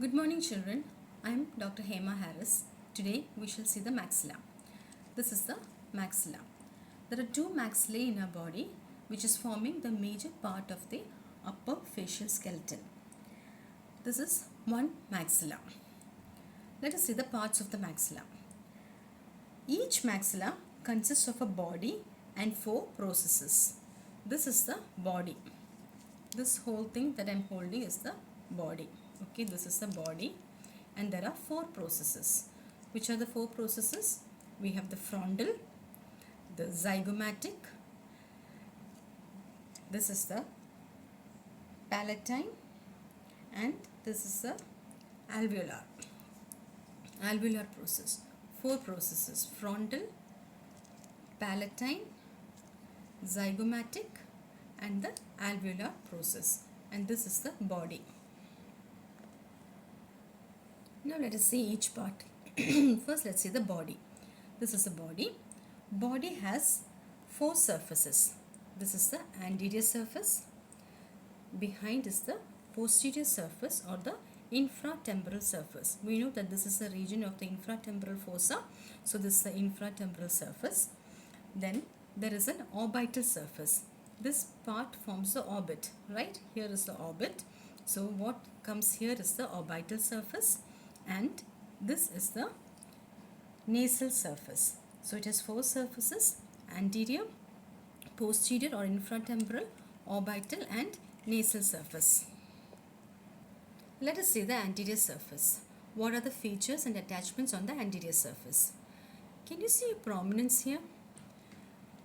Good morning, children. I am Dr. Hema Harris. Today we shall see the maxilla. This is the maxilla. There are two maxillae in our body which is forming the major part of the upper facial skeleton. This is one maxilla. Let us see the parts of the maxilla. Each maxilla consists of a body and four processes. This is the body. This whole thing that I am holding is the body. Okay, this is the body and there are four processes. Which are the four processes? We have the frontal, the zygomatic, this is the palatine, and this is the alveolar process. Four processes: frontal, palatine, zygomatic, and the alveolar process. And this is the body. Now let us see each part. First let's see the body. This is the body. Body has four surfaces. This is the anterior surface. Behind is the posterior surface or the infratemporal surface. We know that this is the region of the infratemporal fossa. So this is the infratemporal surface. Then there is an orbital surface. This part forms the orbit, right? Here is the orbit. So what comes here is the orbital surface. And this is the nasal surface. So it has four surfaces: anterior, posterior or infratemporal, orbital and nasal surface. Let us see the anterior surface. What are the features and attachments on the anterior surface? Can you see a prominence here?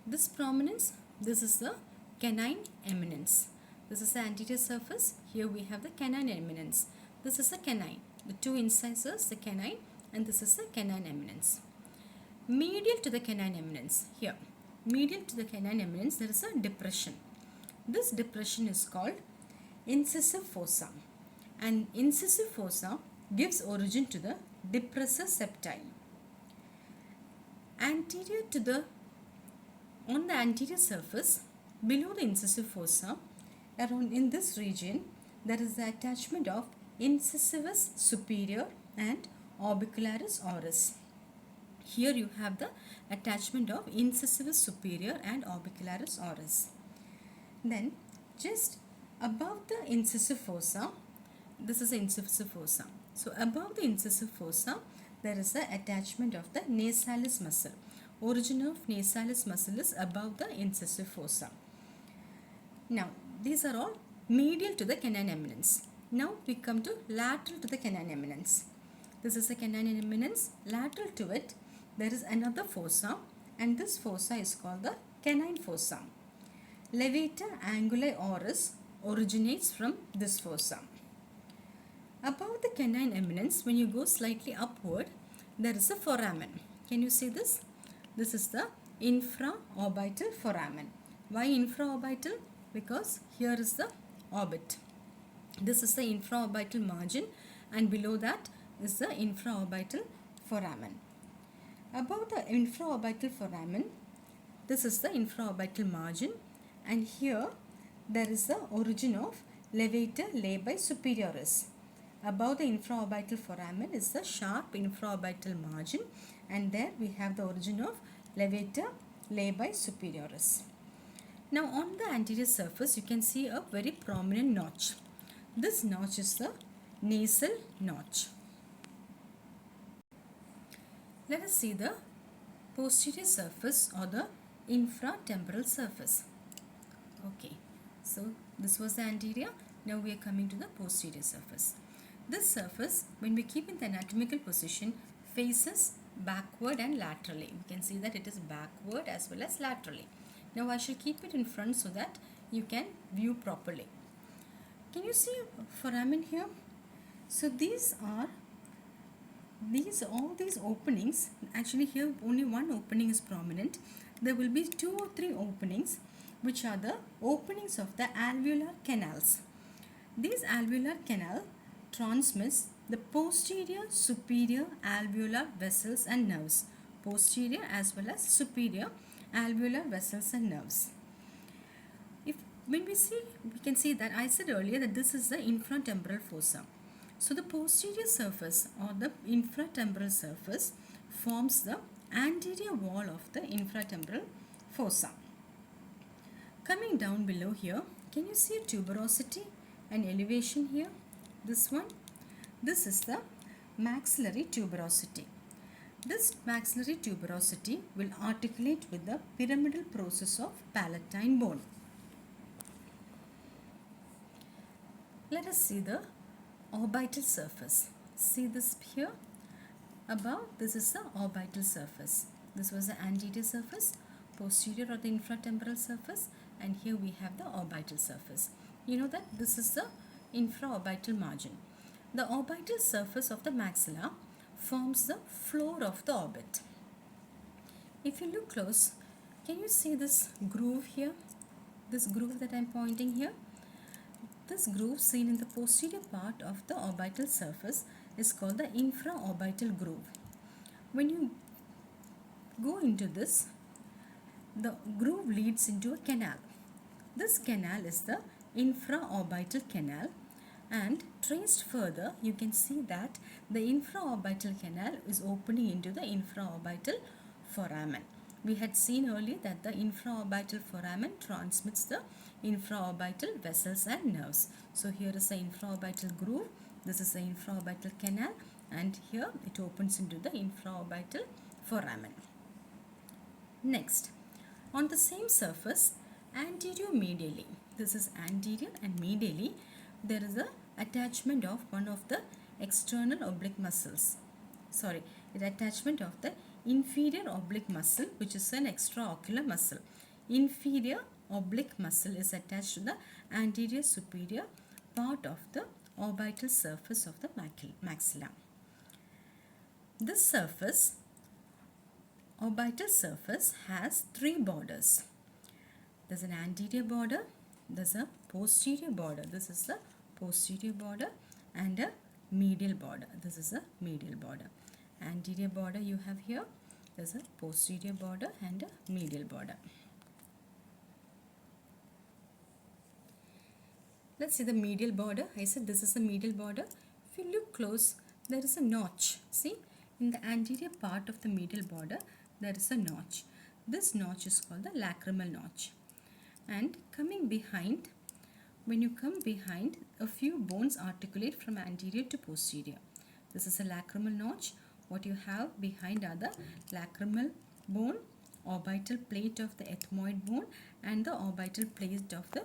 This prominence, this is the canine eminence. This is the anterior surface. Here we have the canine eminence. This is the canine. The two incisors, the canine, and this is the canine eminence. Medial to the canine eminence, here, medial to the canine eminence, there is a depression. This depression is called incisive fossa, and incisive fossa gives origin to the depressor septi. Anterior to the, on the anterior surface, below the incisive fossa, around in this region, there is the attachment of incisivus superior and orbicularis oris. Here you have the attachment of incisivus superior and orbicularis oris. Then just above the incisive fossa, this is the incisive fossa. So above the incisive fossa, there is the attachment of the nasalis muscle. Origin of nasalis muscle is above the incisive fossa. Now these are all medial to the canine eminence. Now we come to lateral to the canine eminence. This is the canine eminence. Lateral to it, there is another fossa, and this fossa is called the canine fossa. Levator anguli oris originates from this fossa. Above the canine eminence, when you go slightly upward, there is a foramen. Can you see this? This is the infraorbital foramen. Why infraorbital? Because here is the orbit. This is the infraorbital margin, and below that is the infraorbital foramen. Above the infraorbital foramen, this is the infraorbital margin, and here there is the origin of levator labii superioris. Above the infraorbital foramen is the sharp infraorbital margin, and there we have the origin of levator labii superioris. Now on the anterior surface, you can see a very prominent notch. This notch is the nasal notch. Let us see the posterior surface or the infratemporal surface. Okay, so this was the anterior. Now we are coming to the posterior surface. This surface, when we keep in the anatomical position, faces backward and laterally. We can see that it is backward as well as laterally. Now I shall keep it in front so that you can view properly. Can you see foramen here? So all these openings, actually here only one opening is prominent. There will be two or three openings which are the openings of the alveolar canals. These alveolar canal transmits the posterior superior alveolar vessels and nerves. Posterior as well as superior alveolar vessels and nerves. When we see, we can see that I said earlier that this is the infratemporal fossa. So the posterior surface or the infratemporal surface forms the anterior wall of the infratemporal fossa. Coming down below here, can you see a tuberosity and elevation here? This one. This is the maxillary tuberosity. This maxillary tuberosity will articulate with the pyramidal process of palatine bone. Let us see the orbital surface. See this here? Above, this is the orbital surface. This was the anterior surface, posterior or the infratemporal surface, and here we have the orbital surface. You know that this is the infraorbital margin. The orbital surface of the maxilla forms the floor of the orbit. If you look close, can you see this groove here? This groove that I am pointing here? This groove seen in the posterior part of the orbital surface is called the infraorbital groove. When you go into this, the groove leads into a canal. This canal is the infraorbital canal, and traced further you can see that the infraorbital canal is opening into the infraorbital foramen. We had seen earlier that the infraorbital foramen transmits the infraorbital vessels and nerves. So here is the infraorbital groove, this is the infraorbital canal, and here it opens into the infraorbital foramen. Next, on the same surface, anterior medially, this is anterior and medially, there is a attachment of one of the external oblique muscles. Sorry, the attachment of the inferior oblique muscle, which is an extraocular muscle. Inferior oblique muscle is attached to the anterior superior part of the orbital surface of the maxilla. This surface, orbital surface, has three borders. There's an anterior border, there's a posterior border, this is the posterior border, and a medial border, this is a medial border. Anterior border you have here, there's a posterior border and a medial border. Let's see the medial border. I said this is the medial border. If you look close, there is a notch. See, in the anterior part of the medial border, there is a notch. This notch is called the lacrimal notch. And coming behind, when you come behind, a few bones articulate from anterior to posterior. This is a lacrimal notch. What you have behind are the lacrimal bone, orbital plate of the ethmoid bone, and the orbital plate of the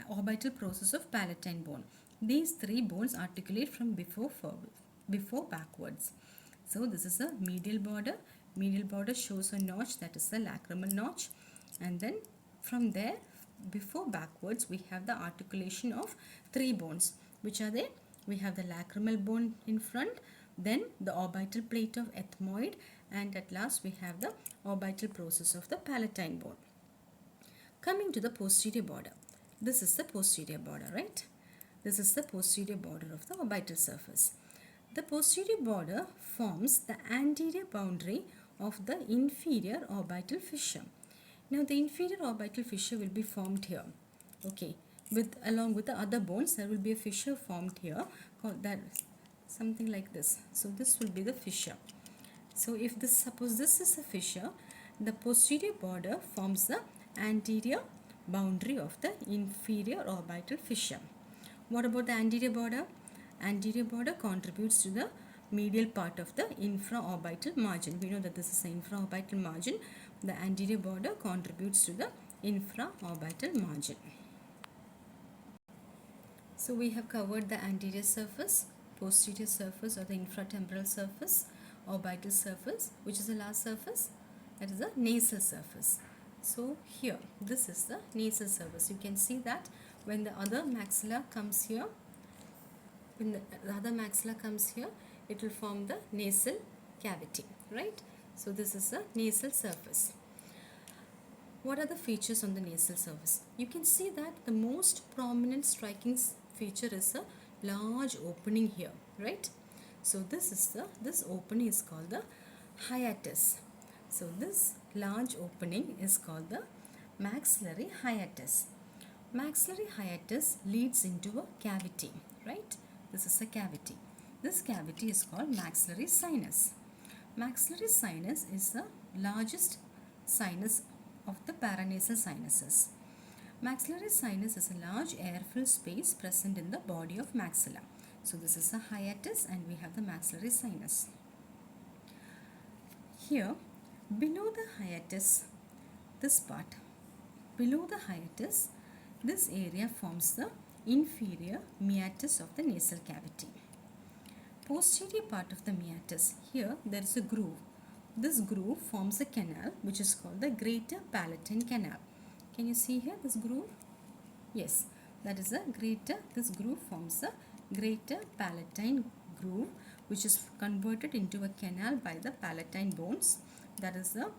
orbital process of palatine bone. These three bones articulate from before backwards. So this is a medial border. Medial border shows a notch, that is the lacrimal notch, and then from there before backwards we have the articulation of three bones. Which are they? We have the lacrimal bone in front, then the orbital plate of ethmoid, and at last we have the orbital process of the palatine bone. Coming to the posterior border. This is the posterior border, right? This is the posterior border of the orbital surface. The posterior border forms the anterior boundary of the inferior orbital fissure. Now the inferior orbital fissure will be formed here. Okay, along with the other bones, there will be a fissure formed here, called that something like this. So this will be the fissure. So if this, suppose this is a fissure, the posterior border forms the anterior boundary of the inferior orbital fissure. What about the anterior border? Anterior border contributes to the medial part of the infraorbital margin. We know that this is the infraorbital margin. The anterior border contributes to the infraorbital margin. So we have covered the anterior surface, posterior surface or the infratemporal surface, orbital surface, which is the last surface, that is the nasal surface. So here, this is the nasal surface. You can see that when the other maxilla comes here, it will form the nasal cavity, right? So this is the nasal surface. What are the features on the nasal surface? You can see that the most prominent striking feature is a large opening here, right? So this opening is called the hiatus. So this large opening is called the maxillary hiatus. Maxillary hiatus leads into a cavity, right? This is a cavity. This cavity is called maxillary sinus. Maxillary sinus is the largest sinus of the paranasal sinuses. Maxillary sinus is a large air-filled space present in the body of maxilla. So this is a hiatus and we have the maxillary sinus. Here, below the hiatus, this part, below the hiatus, this area forms the inferior meatus of the nasal cavity. Posterior part of the meatus, here there is a groove. This groove forms a canal which is called the greater palatine canal. Can you see here this groove? Yes, that is a this groove forms a greater palatine groove which is converted into a canal by the palatine bones. That is the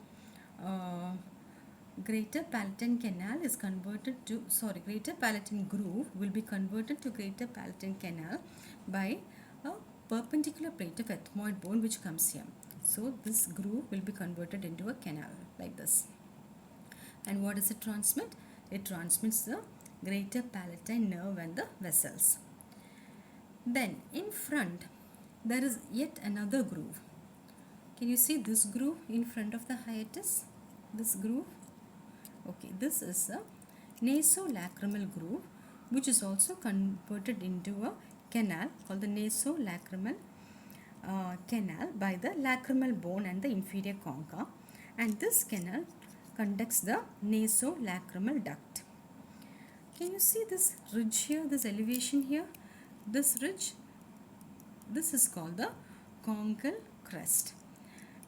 greater palatine canal is converted to, greater palatine groove will be converted to greater palatine canal by a perpendicular plate of ethmoid bone which comes here. So this groove will be converted into a canal like this. And what does it transmit? It transmits the greater palatine nerve and the vessels. Then in front there is yet another groove. Can you see this groove in front of the hiatus? This groove? Okay, this is a nasolacrimal groove which is also converted into a canal called the nasolacrimal canal by the lacrimal bone and the inferior concha, and this canal conducts the nasolacrimal duct. Can you see this ridge here, this elevation here? This ridge, this is called the conchal crest.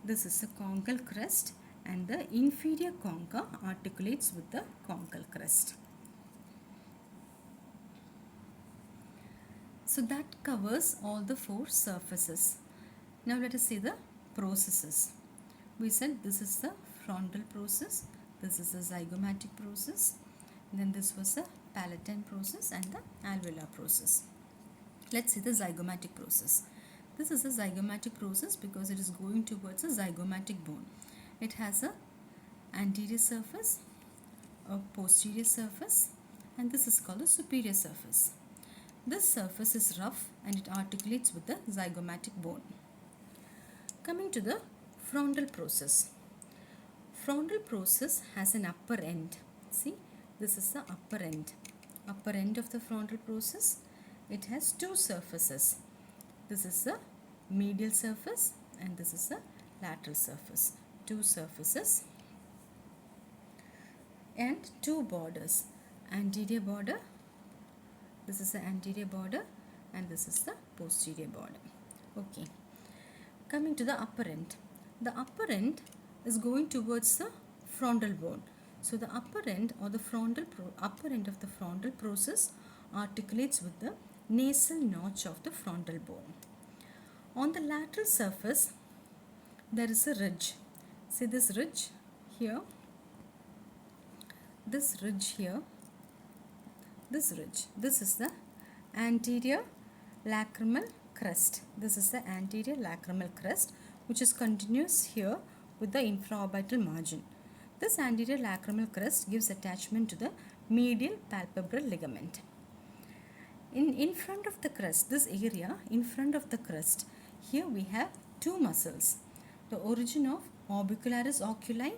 This is a conchal crest and the inferior concha articulates with the conchal crest. So that covers all the four surfaces. Now let us see the processes. We said this is the frontal process, this is the zygomatic process, then this was the palatine process and the alveolar process. Let's see the zygomatic process. This is a zygomatic process because it is going towards a zygomatic bone. It has a anterior surface, a posterior surface, and this is called the superior surface. This surface is rough and it articulates with the zygomatic bone. Coming to the frontal process. Frontal process has an upper end. See, this is the upper end of the frontal process. It has two surfaces. This is the medial surface and this is the lateral surface. Two surfaces and two borders. Anterior border, this is the anterior border and this is the posterior border. Okay. Coming to the upper end. The upper end is going towards the frontal bone. So the upper end or the upper end of the frontal process articulates with the nasal notch of the frontal bone. On the lateral surface, there is a ridge. See this ridge here, this ridge here, this ridge. This is the anterior lacrimal crest. This is the anterior lacrimal crest which is continuous here with the infraorbital margin. This anterior lacrimal crest gives attachment to the medial palpebral ligament. In front of the crest, this area in front of the crest, here we have two muscles. The origin of orbicularis oculi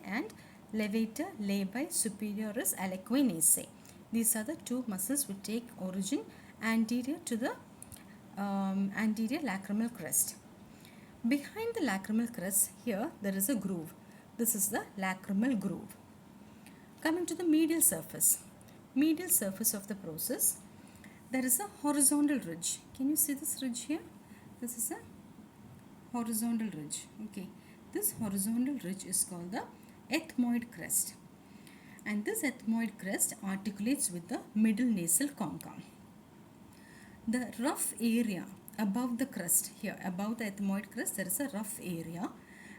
and levator labii superioris aliquot nasae. These are the two muscles which take origin anterior to the anterior lacrimal crest. Behind the lacrimal crest, here there is a groove. This is the lacrimal groove. Coming to the medial surface of the process, there is a horizontal ridge. Can you see this ridge here? This is a horizontal ridge. Okay, this horizontal ridge is called the ethmoid crest, and this ethmoid crest articulates with the middle nasal concha. The rough area above the crest here, above the ethmoid crest, there is a rough area,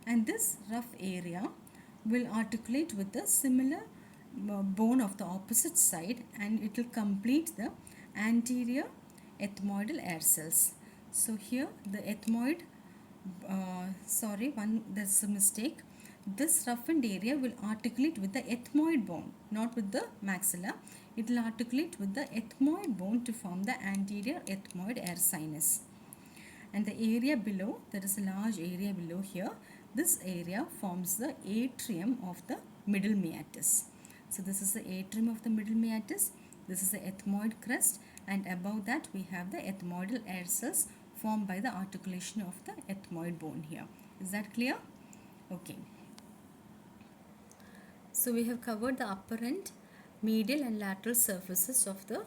and this rough area will articulate with the similar bone of the opposite side, and it will complete the anterior ethmoidal air cells. So here the ethmoid, there's a mistake. This roughened area will articulate with the ethmoid bone, not with the maxilla. it will articulate with the ethmoid bone to form the anterior ethmoid air sinus. And the area below, there is a large area below here, this area forms the atrium of the middle meatus. So this is the atrium of the middle meatus, this is the ethmoid crest, and above that we have the ethmoidal air cells formed by the articulation of the ethmoid bone here. Is that clear? Okay. So we have covered the upper end, medial and lateral surfaces of the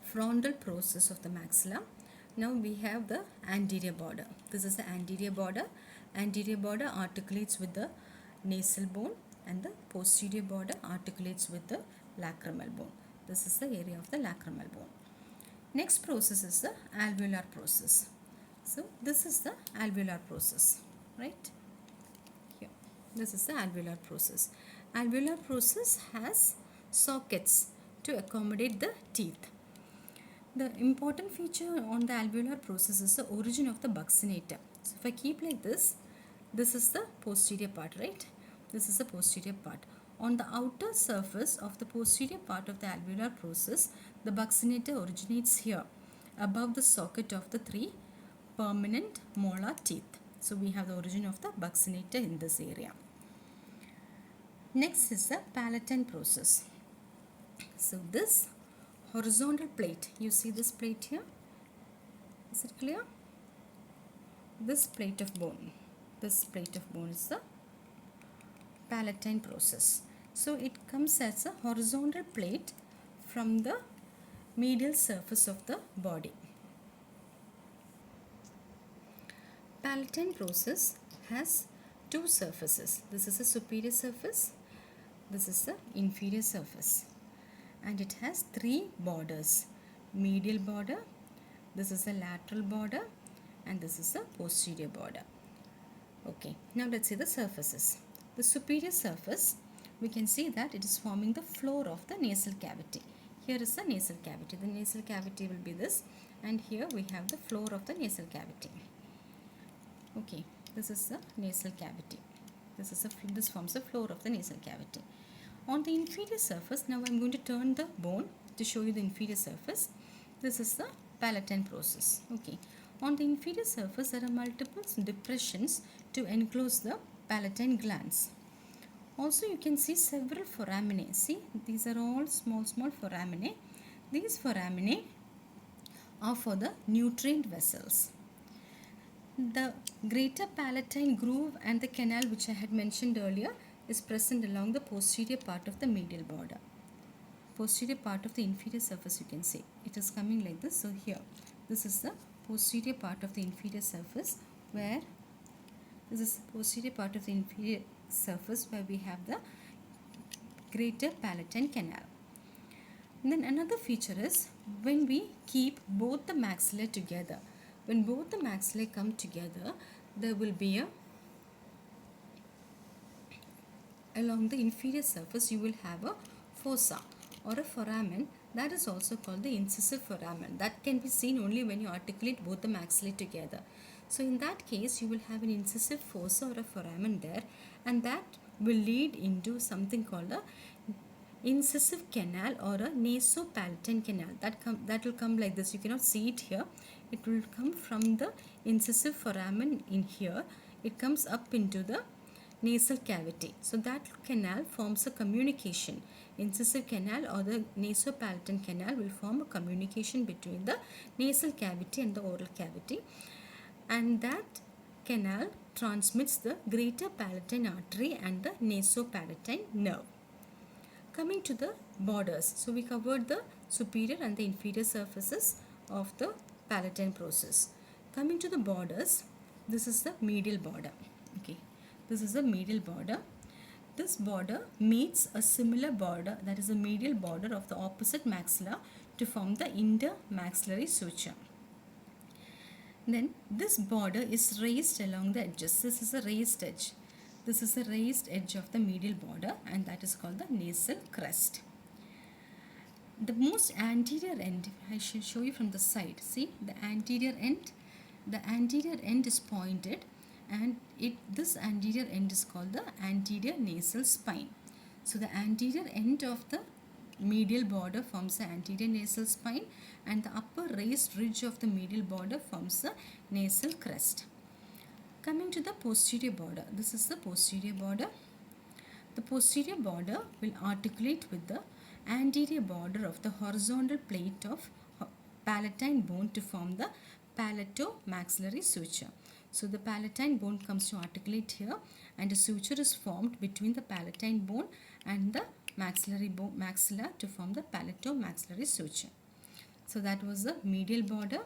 frontal process of the maxilla. Now we have the anterior border. This is the anterior border. Anterior border articulates with the nasal bone and the posterior border articulates with the lacrimal bone. This is the area of the lacrimal bone. Next process is the alveolar process. So this is the alveolar process, right? Here. This is the alveolar process. Alveolar process has sockets to accommodate the teeth. The important feature on the alveolar process is the origin of the buccinator. So if I keep like this is the posterior part, right? This is the posterior part. On the outer surface of the posterior part of the alveolar process, the buccinator originates here, above the socket of the 3 permanent molar teeth. So we have the origin of the buccinator in this area. Next is the palatine process. So this horizontal plate, you see this plate here? Is it clear? This plate of bone is the palatine process. So it comes as a horizontal plate from the medial surface of the body. Palatine process has 2 surfaces. This is the superior surface, this is the inferior surface, and it has 3 borders: medial border, this is the lateral border, and this is the posterior border. Okay, now let's see the surfaces. The superior surface, we can see that it is forming the floor of the nasal cavity. Here is the nasal cavity. The nasal cavity will be this, and here we have the floor of the nasal cavity. Okay, this is the nasal cavity. This forms the floor of the nasal cavity. On the inferior surface, now I am going to turn the bone to show you the inferior surface. This is the palatine process. Okay, on the inferior surface there are multiple depressions to enclose the palatine glands. Also you can see several foraminae. See, these are all small foraminae. These foraminae are for the nutrient vessels. The greater palatine groove and the canal, which I had mentioned earlier, is present along the posterior part of the medial border. Posterior part of the inferior surface, you can see it is coming like this. So here, this is the posterior part of the inferior surface, where this is the posterior part of the inferior surface where we have the greater palatine canal. And then another feature is when we keep both the maxillae together. When both the maxillae come together, there will be along the inferior surface you will have a fossa or a foramen, that is also called the incisive foramen. That can be seen only when you articulate both the maxillae together. So in that case you will have an incisive fossa or a foramen there, and that will lead into something called a incisive canal or a nasopalatine canal. That will come like this. You cannot see it here. It will come from the incisive foramen in here. It comes up into the nasal cavity. So that canal forms a communication. Incisive canal or the nasopalatine canal will form a communication between the nasal cavity and the oral cavity, and that canal transmits the greater palatine artery and the nasopalatine nerve. Coming to the borders, so we covered the superior and the inferior surfaces of the palatine process. Coming to the borders, this is the medial border. Okay, this is the medial border. This border meets a similar border, that is the medial border of the opposite maxilla, to form the intermaxillary suture. Then this border is raised along the edges. This is a raised edge. This is the raised edge of the medial border, and that is called the nasal crest. The most anterior end, I shall show you from the side. See, the anterior end is pointed, and this anterior end is called the anterior nasal spine. So the anterior end of the medial border forms the anterior nasal spine, and the upper raised ridge of the medial border forms the nasal crest. Coming to the posterior border, this is the posterior border. The posterior border will articulate with the anterior border of the horizontal plate of palatine bone to form the palato-maxillary suture. So the palatine bone comes to articulate here, and a suture is formed between the palatine bone and the maxillary bone, maxilla, to form the palato-maxillary suture. So that was the medial border,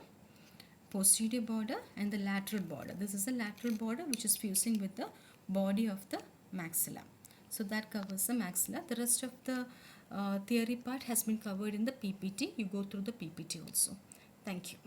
posterior border, and the lateral border. This is the lateral border which is fusing with the body of the maxilla. So that covers the maxilla. The rest of the theory part has been covered in the PPT. You go through the PPT also. Thank you.